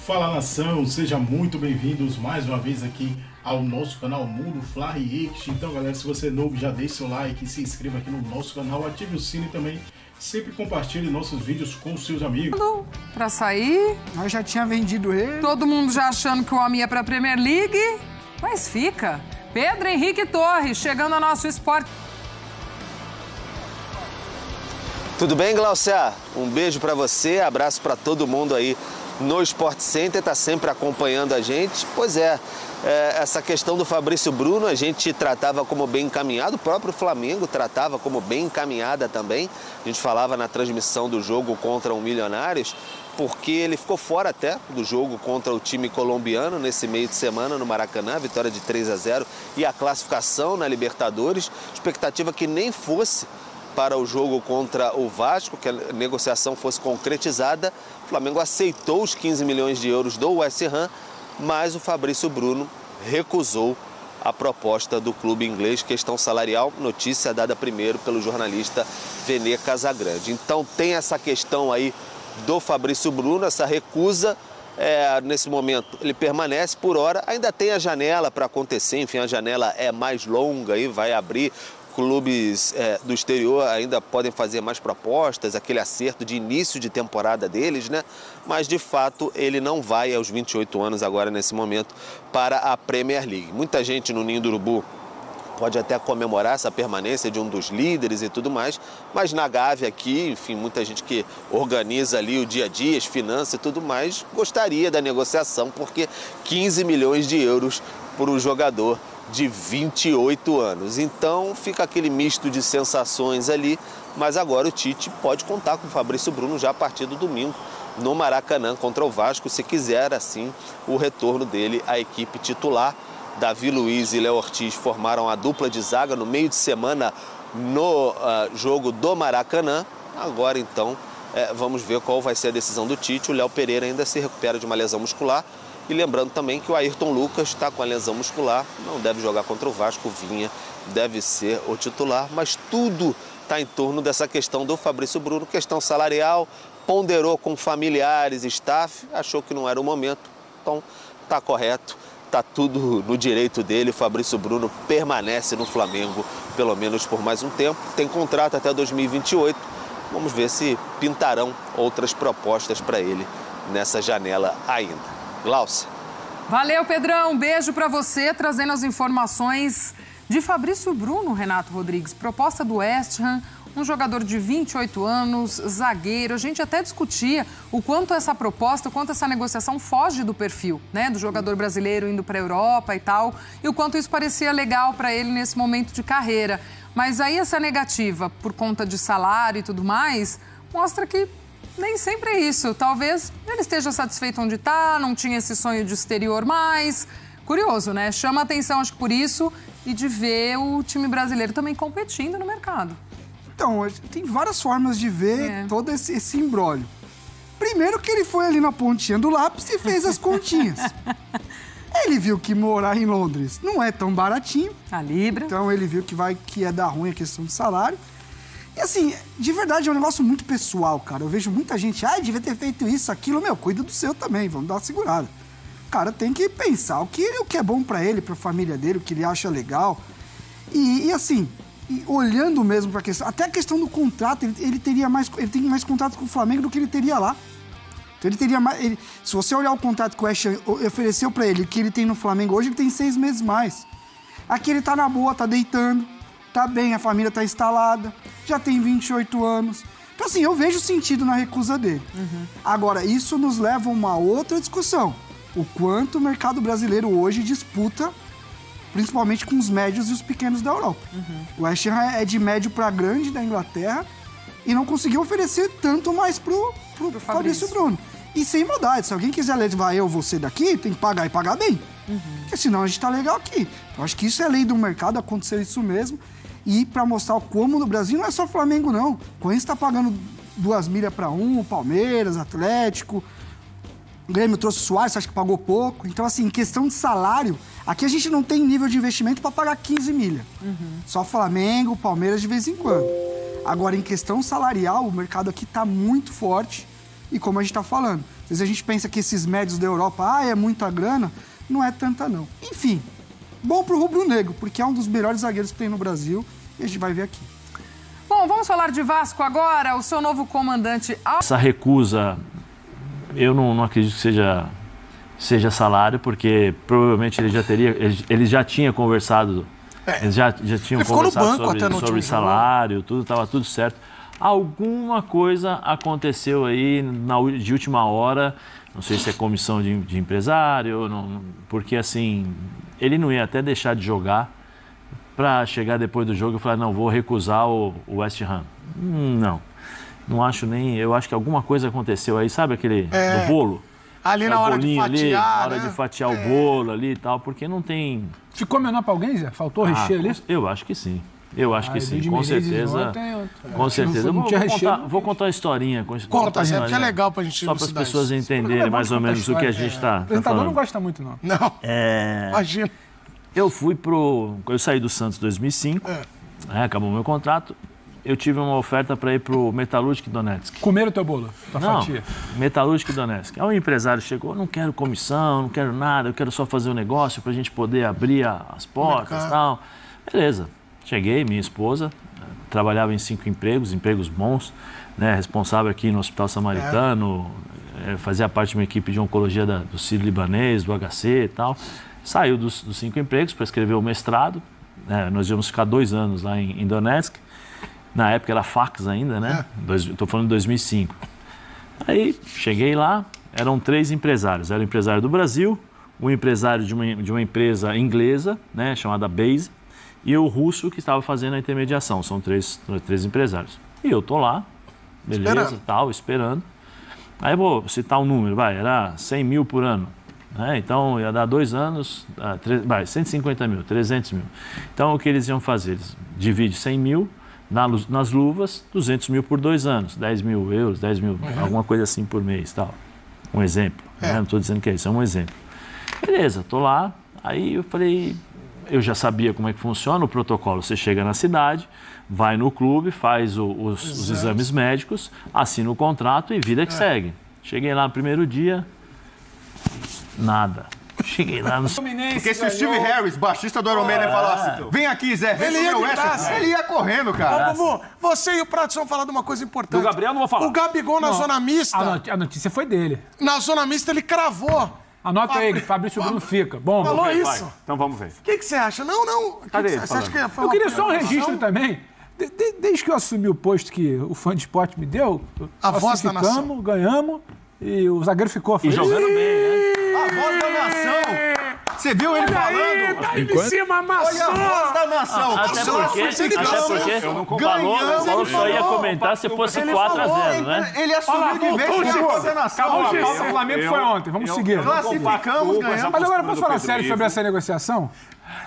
Fala nação, sejam muito bem-vindos mais uma vez aqui ao nosso canal Mundo Fla React. Então galera, se você é novo, já deixe seu like, se inscreva aqui no nosso canal, ative o sino e também sempre compartilhe nossos vídeos com seus amigos. Pra sair, Nós já tinha vendido ele. todo mundo já achando que o homem ia pra Premier League, mas fica. Pedro Henrique Torres, chegando ao nosso esporte. Tudo bem, Glaucia? Um beijo pra você, abraço pra todo mundo aí no Sport Center, tá sempre acompanhando a gente. Pois é, essa questão do Fabrício Bruno a gente tratava como bem encaminhado, o próprio Flamengo tratava como bem encaminhada também. A gente falava na transmissão do jogo contra o Milionários, porque ele ficou fora até do jogo contra o time colombiano nesse meio de semana no Maracanã, vitória de 3-0 e a classificação na Libertadores. Expectativa que nem fosse para o jogo contra o Vasco, que a negociação fosse concretizada. O Flamengo aceitou os 15 milhões de euros do West Ham, mas o Fabrício Bruno recusou a proposta do clube inglês, questão salarial, notícia dada primeiro pelo jornalista Vene Casagrande. Então tem essa questão aí do Fabrício Bruno, essa recusa. Nesse momento ele permanece por hora, ainda tem a janela para acontecer, enfim, a janela é mais longa e vai abrir. Clubes do exterior ainda podem fazer mais propostas, aquele acerto de início de temporada deles, né? Mas, de fato, ele não vai aos 28 anos agora, nesse momento, para a Premier League. Muita gente no Ninho do Urubu pode até comemorar essa permanência de um dos líderes e tudo mais, mas na Gávea aqui, enfim, muita gente que organiza ali o dia a dia, as finanças e tudo mais, gostaria da negociação, porque 15 milhões de euros por um jogador de 28 anos. Então fica aquele misto de sensações ali, mas agora o Tite pode contar com o Fabrício Bruno já a partir do domingo no Maracanã contra o Vasco, se quiser assim o retorno dele à equipe titular. Davi Luiz e Léo Ortiz formaram a dupla de zaga no meio de semana no jogo do Maracanã. Agora então vamos ver qual vai ser a decisão do Tite. O Léo Pereira ainda se recupera de uma lesão muscular. E lembrando também que o Ayrton Lucas está com a lesão muscular, não deve jogar contra o Vasco, o Vinha deve ser o titular, mas tudo está em torno dessa questão do Fabrício Bruno, questão salarial, ponderou com familiares, staff, achou que não era o momento, então está correto, está tudo no direito dele. O Fabrício Bruno permanece no Flamengo, pelo menos por mais um tempo, tem contrato até 2028, vamos ver se pintarão outras propostas para ele nessa janela ainda. Glaucia. Valeu, Pedrão. Um beijo pra você, trazendo as informações de Fabrício Bruno, Renato Rodrigues. Proposta do West Ham, um jogador de 28 anos, zagueiro. A gente até discutia o quanto essa proposta, o quanto essa negociação foge do perfil, né, do jogador brasileiro indo pra Europa e tal, e o quanto isso parecia legal pra ele nesse momento de carreira. Mas aí essa negativa, por conta de salário e tudo mais, mostra que nem sempre é isso. Talvez ele esteja satisfeito onde está, não tinha esse sonho de exterior mais. Curioso, né? Chama atenção, acho que por isso, e de ver o time brasileiro também competindo no mercado. Então, tem várias formas de ver todo esse imbróglio. Primeiro que ele foi ali na pontinha do lápis e fez as continhas. Ele viu que morar em Londres não é tão baratinho. A Libra. Então ele viu que ia dar ruim a questão de salário. E assim, de verdade é um negócio muito pessoal, cara. Eu vejo muita gente, devia ter feito isso, aquilo. Meu, cuida do seu também, vamos dar uma segurada. O cara tem que pensar o que é bom pra ele, pra família dele, o que ele acha legal. E assim, olhando mesmo pra questão, até a questão do contrato, ele tem mais contrato com o Flamengo do que ele teria lá. Então ele teria mais, se você olhar o contrato que o West Ham ofereceu pra ele, que ele tem no Flamengo hoje, ele tem 6 meses mais. Aqui ele tá na boa, tá deitando, tá bem, a família tá instalada, já tem 28 anos. Então, assim, eu vejo sentido na recusa dele. Agora, isso nos leva a uma outra discussão. O quanto o mercado brasileiro hoje disputa, principalmente com os médios e os pequenos da Europa. O West Ham é de médio para grande da Inglaterra e não conseguiu oferecer tanto mais pro Fabrício Bruno. E sem maldade, se alguém quiser levar você daqui, tem que pagar e pagar bem. Porque senão a gente tá legal aqui. Então, acho que isso é lei do mercado, aconteceu isso mesmo. E para mostrar como no Brasil não é só Flamengo, não. O Corinthians está pagando 2 milhas para o Palmeiras, Atlético. O Grêmio trouxe o Suárez, acho que pagou pouco. Então, assim, em questão de salário, aqui a gente não tem nível de investimento para pagar 15 milhas. Só Flamengo, Palmeiras de vez em quando. Agora, em questão salarial, o mercado aqui está muito forte. E como a gente está falando, às vezes a gente pensa que esses médios da Europa, é muita grana, não é tanta não. Enfim, bom pro rubro-negro, porque é um dos melhores zagueiros que tem no Brasil e a gente vai ver aqui. Bom, vamos falar de Vasco agora. O seu novo comandante... Essa recusa, eu não acredito que seja salário, porque provavelmente ele já tinha conversado, eles já tinham conversado sobre salário, estava tudo certo. Alguma coisa aconteceu aí de última hora, não sei se é comissão de empresário, porque assim, ele não ia até deixar de jogar para chegar depois do jogo e falar, não, vou recusar o West Ham. Não acho nem, eu acho que alguma coisa aconteceu aí, sabe aquele do bolo? Ali na hora de fatiar, na hora de fatiar o bolo ali e tal, porque não tem... Ficou menor para alguém, Zé? Faltou recheio ali? Eu acho que sim. Eu acho que sim, com certeza. Com certeza. Vou contar uma historinha. Conta, Zé, porque é legal pra gente... Só para as pessoas entenderem mais ou menos o que a gente está falando. O apresentador não gosta muito, não. Não, imagina. Eu saí do Santos em 2005, acabou o meu contrato. Eu tive uma oferta para ir para o Metalúrgico Donetsk. Comer o teu bolo? Fatia? Metalúrgico Donetsk. Aí o empresário chegou, não quero comissão, não quero nada, eu quero só fazer um negócio para a gente poder abrir as portas e tal. Beleza. Cheguei, minha esposa, trabalhava em 5 empregos bons, né, responsável aqui no Hospital Samaritano, fazia parte de uma equipe de oncologia do Sírio-Libanês, do HC e tal. Saiu dos 5 empregos para escrever o mestrado, né, nós íamos ficar 2 anos lá em Donetsk. Na época era fax ainda, né? Estou falando de 2005. Aí cheguei lá, eram 3 empresários. Era o empresário do Brasil, o empresário de uma empresa inglesa, né, chamada Base, e o russo que estava fazendo a intermediação. São três empresários. E eu tô lá, beleza, esperando. Aí vou citar um número, era 100 mil por ano. Né? Então ia dar 2 anos, 150 mil, 300 mil. Então o que eles iam fazer? Eles dividem 100 mil nas luvas, 200 mil por 2 anos, 10 mil euros, 10 mil, alguma coisa assim por mês, tal. Um exemplo, né? Não estou dizendo que é isso, é um exemplo. Beleza, tô lá, aí eu falei, eu já sabia como é que funciona o protocolo, você chega na cidade, vai no clube, faz os exames médicos, assina o contrato e vida que segue. Cheguei lá no primeiro dia, nada. Cheguei lá no... Porque se o Steve Harris, baixista do Iron Maiden, falasse, vem aqui, Zé, vem pro meu West, ele ia correndo, cara. Bubu, você e o Prato vão falar de uma coisa importante. Do Gabriel não vou falar. O Gabigol na zona mista... A notícia foi dele. Na zona mista ele cravou. Anota aí, Fabrício Bruno fica. Bom, falou isso. Vai. Então vamos ver. O que você acha? Não. Cadê ele você acha que ia falar? Eu queria só um registro também. Desde que eu assumi o posto que o fã de esporte me deu, a voz da nação. Ganhamos e o zagueiro ficou. E jogando bem, né? A voz da nação. Você viu ele falando? Tá aí em cima, amassou. Olha a voz da nação. Até porque falou que só ia comentar se fosse 4-0, né? Ele assumiu de vez que a voz da nação. Acabou, o Flamengo foi ontem. Vamos seguir. Classificamos, ganhamos. Mas agora, posso falar sério sobre essa negociação?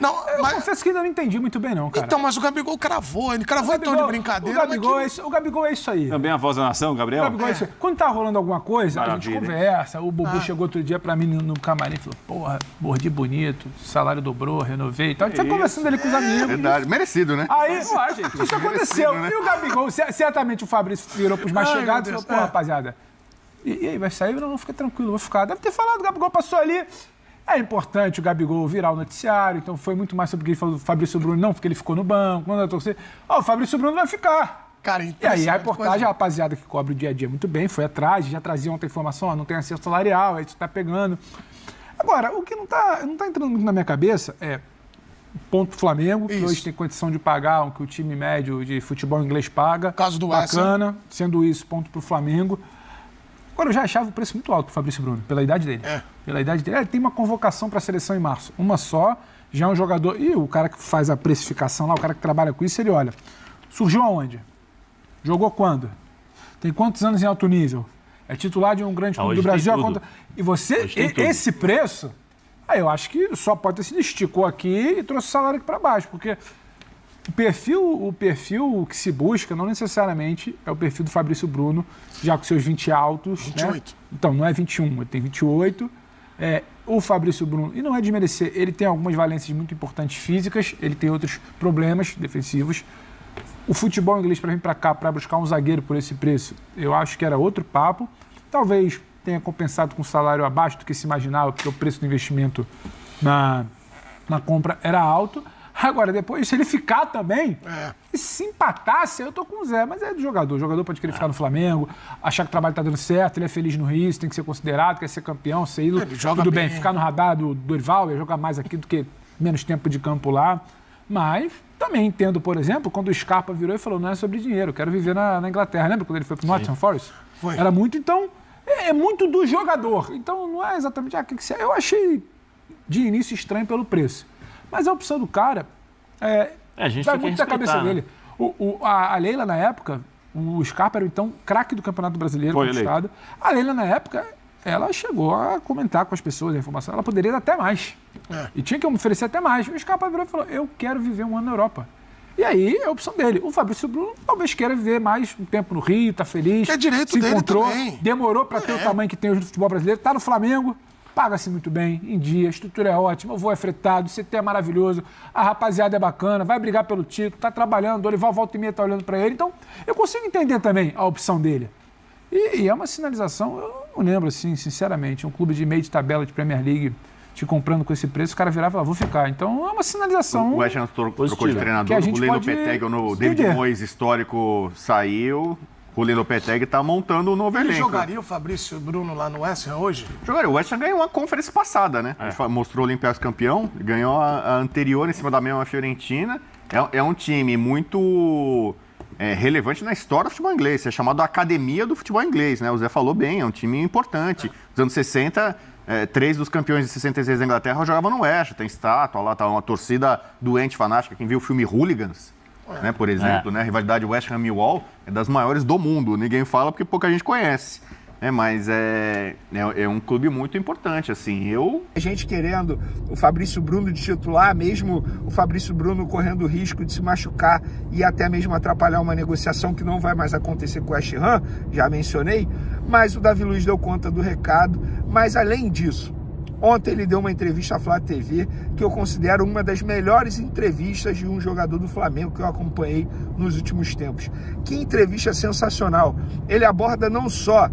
Não, eu confesso que ainda não entendi muito bem, não, cara. Então, mas o Gabigol cravou. Ele cravou em tom de brincadeira. O Gabigol é isso aí. Também a voz da nação, Gabriel? O Gabigol é isso aí. Quando tá rolando alguma coisa, a gente conversa. O Bubu chegou outro dia pra mim no camarim e falou, porra, mordi bonito, salário dobrou, renovei e tal. A gente tá conversando ali com os amigos. Verdade, merecido, né? Aí, isso aconteceu. Né? E o Gabigol, certamente o Fabrício virou pros mais chegados e falou, pô, rapaziada, e aí, vai sair? Não, fica tranquilo, vou ficar. Deve ter falado, o Gabigol passou ali. É importante o Gabigol virar o noticiário, então foi muito mais sobre o que ele falou do Fabrício Bruno, não, porque ele ficou no banco, não da torcida. O Fabrício Bruno vai ficar. Cara, e aí a reportagem, a rapaziada que cobre o dia a dia muito bem, foi atrás, já trazia ontem informação, não tem acesso salarial, aí isso tá pegando. Agora, o que não tá entrando muito na minha cabeça é ponto pro Flamengo, que hoje tem condição de pagar o que o time médio de futebol inglês paga. Caso do bacana, sendo isso, ponto pro Flamengo. Agora, eu já achava o preço muito alto do Fabrício Bruno, pela idade dele. Pela idade dele. Ele tem uma convocação para a seleção em março. Uma só, já é um jogador... E o cara que faz a precificação lá, o cara que trabalha com isso, ele olha. Surgiu aonde? Jogou quando? Tem quantos anos em alto nível? É titular de um grande clube do Brasil. E você, esse preço, aí eu acho que só pode ter sido esticou aqui e trouxe o salário aqui para baixo, porque... O perfil que se busca não necessariamente é o perfil do Fabrício Bruno, já com seus 20 altos. 28. Né? Então, não é 21, ele tem 28. O Fabrício Bruno, e não é de merecer, ele tem algumas valências muito importantes físicas, ele tem outros problemas defensivos. O futebol inglês para vir para cá, para buscar um zagueiro por esse preço, eu acho que era outro papo. talvez tenha compensado com um salário abaixo do que se imaginava, porque o preço do investimento na compra era alto. Agora, depois, se ele ficar também, e se empatasse, eu tô com o Zé, mas é do jogador. O jogador pode querer ficar no Flamengo, achar que o trabalho tá dando certo, ele é feliz no Rio, tem que ser considerado, quer ser campeão, ser ídolo. Tudo bem, ficar no radar do Dorival, ia jogar mais aqui do que menos tempo de campo lá. Mas também entendo, por exemplo, quando o Scarpa virou e falou, não é sobre dinheiro, eu quero viver na Inglaterra. Lembra quando ele foi pro Nottingham Forest? Foi. Era muito, então, é muito do jogador. Então, não é exatamente, eu achei de início estranho pelo preço. Mas a opção do cara a gente vai tem muito que da cabeça respeitar, dele. A Leila, na época, o Scarpa era então craque do Campeonato Brasileiro conquistado. A Leila, na época, ela chegou a comentar com as pessoas a informação. Ela poderia dar até mais. E tinha que oferecer até mais. O Scarpa virou e falou, eu quero viver um ano na Europa. E aí é a opção dele. O Fabrício Bruno talvez queira viver mais um tempo no Rio, tá feliz. É direito se dele encontrou, também. demorou para ter o tamanho que tem hoje no futebol brasileiro. Tá no Flamengo. Paga-se muito bem, em dia, a estrutura é ótima, o voo é fretado, o CT é maravilhoso, a rapaziada é bacana, vai brigar pelo título, tá trabalhando, o Dorival volta e meia tá olhando pra ele. Então, eu consigo entender também a opção dele. E é uma sinalização, eu não lembro, assim, sinceramente, um clube de meio de tabela de Premier League te comprando com esse preço, o cara virava e falava, vou ficar. Então, é uma sinalização. O West Ham trocou de treinador, o Leno Lopetegui, no David Moyes histórico, saiu. O Leno Lopetegui tá montando um novo elenco. Ele jogaria o Fabrício Bruno lá no West Ham hoje? Jogaria. O West Ham ganhou uma conferência passada, né? A gente mostrou o Olympiacos campeão, ganhou a anterior em cima da mesma Fiorentina. É um time muito relevante na história do futebol inglês. É chamado Academia do Futebol Inglês, né? O Zé falou bem, é um time importante. Nos anos 60, 3 dos campeões de 66 da Inglaterra jogavam no West Ham. Tem estátua lá, tá uma torcida doente, fanática. Quem viu o filme Hooligans... Né, por exemplo, né, a rivalidade West Ham Millwall é das maiores do mundo. Ninguém fala porque pouca gente conhece. Mas é um clube muito importante, assim. A gente querendo o Fabrício Bruno de titular, mesmo o Fabrício Bruno correndo o risco de se machucar e até mesmo atrapalhar uma negociação que não vai mais acontecer com o West Ham, já mencionei, mas o Davi Luiz deu conta do recado. Mas além disso, ontem ele deu uma entrevista à Flá TV que eu considero uma das melhores entrevistas de um jogador do Flamengo que eu acompanhei nos últimos tempos. Que entrevista sensacional. Ele aborda não só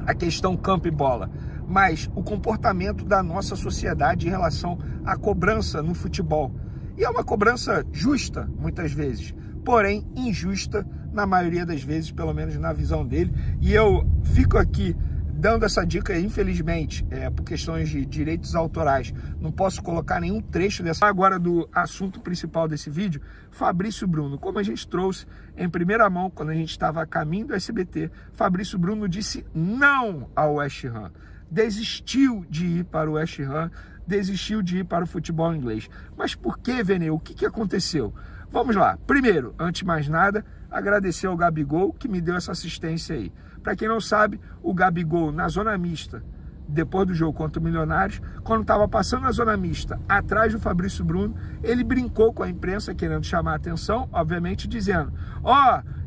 a questão campo e bola, mas o comportamento da nossa sociedade em relação à cobrança no futebol. E é uma cobrança justa, muitas vezes, porém injusta na maioria das vezes, pelo menos na visão dele. E eu fico aqui dando essa dica, infelizmente, por questões de direitos autorais, não posso colocar nenhum trecho dessa. Agora do assunto principal desse vídeo, Fabrício Bruno. Como a gente trouxe em primeira mão, quando a gente estava a caminho do SBT, Fabrício Bruno disse não ao West Ham. Desistiu de ir para o West Ham, desistiu de ir para o futebol inglês. Mas por que, Veneu? O que aconteceu? Vamos lá. Primeiro, antes de mais nada, agradecer ao Gabigol, que me deu essa assistência aí. Para quem não sabe, o Gabigol, na zona mista, depois do jogo contra o Milionários, quando estava passando na zona mista, atrás do Fabrício Bruno, ele brincou com a imprensa, querendo chamar a atenção, obviamente dizendo,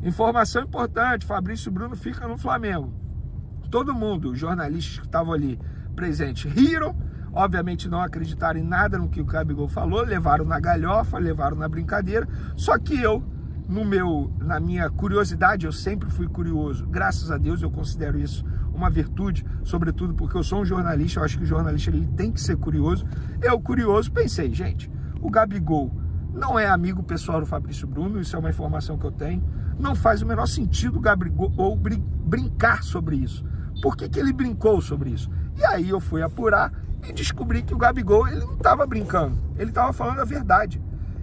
informação importante, Fabrício Bruno fica no Flamengo. Todo mundo, os jornalistas que estavam ali presentes, riram, obviamente não acreditaram em nada no que o Gabigol falou, levaram na galhofa, levaram na brincadeira, só que eu, na minha curiosidade, eu sempre fui curioso. Graças a Deus eu considero isso uma virtude, sobretudo porque eu sou um jornalista, eu acho que o jornalista ele tem que ser curioso. Eu, curioso, pensei, gente, o Gabigol não é amigo pessoal do Fabrício Bruno, isso é uma informação que eu tenho. Não faz o menor sentido o Gabigol brincar sobre isso. Por que ele brincou sobre isso? E aí eu fui apurar e descobri que o Gabigol ele não estava brincando, ele estava falando a verdade.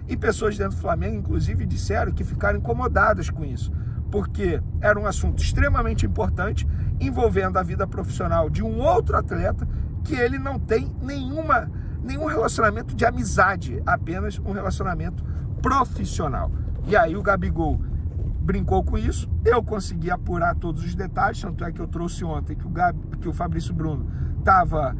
E pessoas dentro do Flamengo, inclusive, disseram que ficaram incomodadas com isso, porque era um assunto extremamente importante, envolvendo a vida profissional de um outro atleta, que ele não tem nenhum relacionamento de amizade, apenas um relacionamento profissional. E aí o Gabigol brincou com isso, eu consegui apurar todos os detalhes, tanto é que eu trouxe ontem que o Fabrício Bruno estava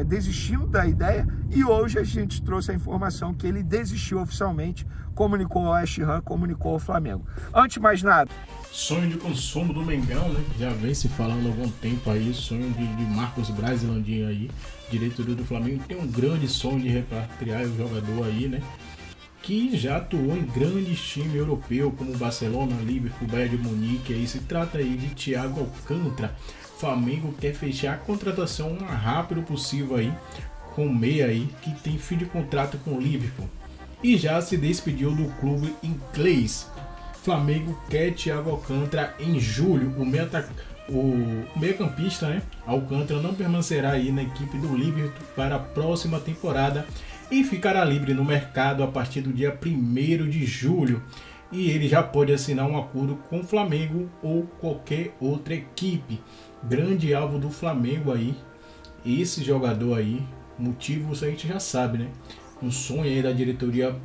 desistindo da ideia, e hoje a gente trouxe a informação que ele desistiu oficialmente, comunicou ao West Ham, comunicou ao Flamengo. Antes de mais nada, sonho de consumo do Mengão, né? Já vem se falando há algum tempo aí, sonho de Marcos Braz Landim aí, diretoria do Flamengo, tem um grande sonho de repatriar o jogador aí, né? Que já atuou em grandes times europeus como Barcelona, Liverpool, Bayern de Munique. Aí se trata aí de Thiago Alcântara. Flamengo quer fechar a contratação o mais rápido possível aí com o meia aí que tem fim de contrato com o Liverpool e já se despediu do clube inglês. Flamengo quer Thiago Alcântara em julho. O meio-campista, né, Alcântara não permanecerá aí na equipe do Liverpool para a próxima temporada e ficará livre no mercado a partir do dia 1º de julho. E ele já pode assinar um acordo com o Flamengo ou qualquer outra equipe. Grande alvo do Flamengo aí, esse jogador aí, motivo isso a gente já sabe, né? Um sonho aí da diretoria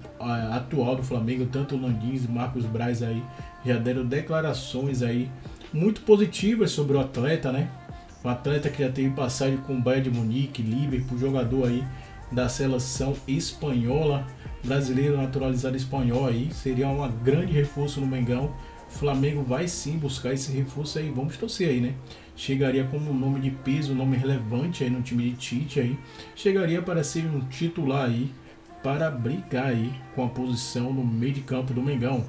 atual do Flamengo, tanto o Landim e Marcos Braz aí já deram declarações aí muito positivas sobre o atleta, né? Um atleta que já teve passagem com o Bayern de Munique, Liverpool, jogador aí da seleção espanhola, brasileiro naturalizado espanhol aí, seria um grande reforço no Mengão. O Flamengo vai sim buscar esse reforço aí, vamos torcer aí, né? Chegaria como um nome de peso, um nome relevante aí no time de Tite aí, chegaria para ser um titular aí, para brigar aí com a posição no meio de campo do Mengão.